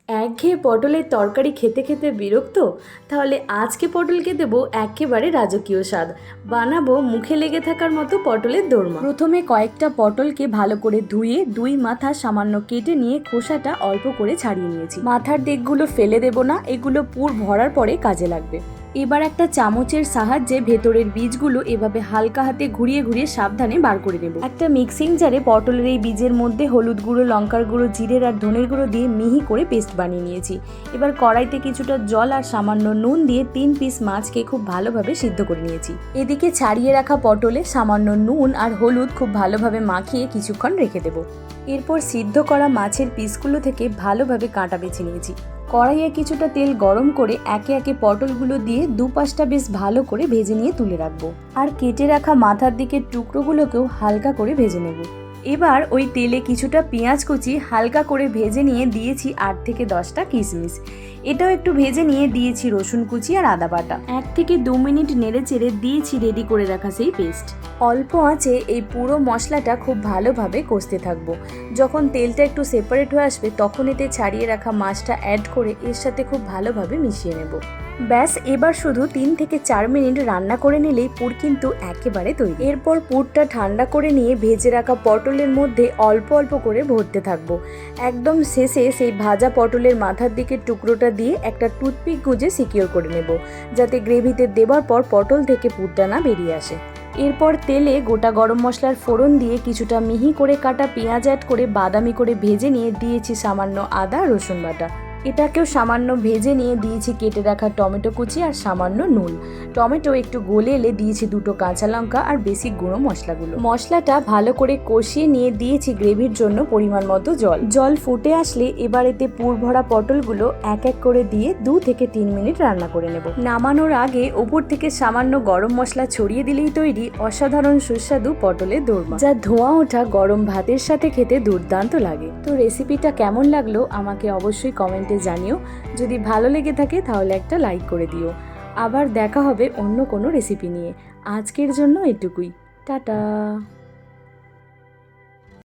একঘেয়ে পটলের তরকারি খেতে খেতে বিরক্ত? তাহলে আজকে পটলকে দেবো একেবারে রাজকীয় স্বাদ। বানাবো মুখে লেগে থাকার মতো পটলের দোরমা। প্রথমে কয়েকটা পটলকে ভালো করে ধুয়ে দুই মাথা সামান্য কেটে নিয়ে খোসাটা অল্প করে ছাড়িয়ে নিয়েছি। মাথার দিকগুলো ফেলে দেবো না, এগুলো পুর ভরার পরে কাজে লাগবে। এবার একটা চামচের সাহায্যে ভেতরের বীজগুলো এভাবে হালকা হাতে ঘুরিয়ে ঘুরিয়ে সাবধানে বার করে নেব। একটা মিক্সিং জারে পটলের এই বীজের মধ্যে হলুদ গুঁড়ো, লঙ্কার গুঁড়ো, জিরের আর ধনের গুঁড়ো দিয়ে মিহি করে পেস্ট বানিয়ে নিয়েছি। এবার কড়াইতে কিছুটা জল আর সামান্য নুন দিয়ে 3 পিস মাছকে খুব ভালোভাবে সিদ্ধ করে নিয়েছি। এদিকে ছাড়িয়ে রাখা পটলে সামান্য নুন আর হলুদ খুব ভালোভাবে মাখিয়ে কিছুক্ষণ রেখে দেব। এরপর সিদ্ধ করা মাছের পিসগুলো থেকে ভালোভাবে কাঁটা বেছে নিয়েছি। কড়াইয়ে কিছুটা তেল গরম করে একে একে পটলগুলো দিয়ে দুপাশটা বেশ ভালো করে ভেজে নিয়ে তুলে রাখবো। আর কেটে রাখা মাথার দিকের টুকরোগুলোকেও হালকা করে ভেজে নেব। এবার ওই তেলে কিছুটা পেঁয়াজ কুচি হালকা করে ভেজে নিয়ে দিয়েছি 8 থেকে 10টা কিশমিশ। এটাও একটু ভেজে নিয়ে দিয়েছি রসুন কুচি আর আদা বাটা। 1 থেকে 2 মিনিট নেড়ে চেড়ে দিয়েছি রেডি করে রাখা সেই পেস্ট। অল্প আঁচে এই পুরো মশলাটা খুব ভালোভাবে কষতে থাকবো। যখন তেলটা একটু সেপারেট হয়ে আসবে তখন এতে ছাড়িয়ে রাখা মাছটা অ্যাড করে এর সাথে খুব ভালোভাবে মিশিয়ে নেব। ব্যাস, এবার শুধু 3 থেকে 4 মিনিট রান্না করে নিলেই পুর কিন্তু একেবারে তৈরি। এরপর পুরটা ঠান্ডা করে নিয়ে ভেজে রাখা পটলের মধ্যে অল্প অল্প করে ভরতে থাকবো। একদম শেষে সেই ভাজা পটলের মাথার দিকের টুকরোটা দিয়ে একটা টুথপিক গুঁজে সিকিউর করে নেব, যাতে গ্রেভিতে দেওয়ার পর পটল থেকে পুরটা না বেরিয়ে আসে। এরপর তেলে গোটা গরম মশলার ফোড়ন দিয়ে কিছুটা মিহি করে কাটা পেঁয়াজ অ্যাড করে বাদামি করে ভেজে নিয়ে দিয়েছি সামান্য আদা রসুন বাটা। এটাকেও সামান্য ভেজে নিয়ে দিয়েছি কেটে রাখা টমেটো কুচি আর সামান্য নুন। টমেটো একটু গলে এলে দিয়েছি 2টো কাঁচা লঙ্কা আর বেসিক গুঁড়ো মশলাগুলো। মশলাটা ভালো করে কষিয়ে নিয়ে দিয়েছি গ্রেভির জন্য পরিমাণ মতো জল। জল ফুটে আসলে এবার এতে পুর ভরা পটলগুলো এক এক করে দিয়ে 2 থেকে 3 মিনিট রান্না করে নেব। নামানোর আগে ওপর থেকে সামান্য গরম মশলা ছড়িয়ে দিলেই তৈরি অসাধারণ সুস্বাদু পটলের দোরমা, যা ধোঁয়া ওঠা গরম ভাতের সাথে খেতে দুর্দান্ত লাগে। তো রেসিপিটা কেমন লাগলো আমাকে অবশ্যই কমেন্টে জানিও। যদি ভালো লেগে থাকে তাহলে একটা লাইক করে দিও। আবার দেখা হবে অন্য কোনো রেসিপি নিয়ে। আজকের জন্য এটুকুই। টাটা।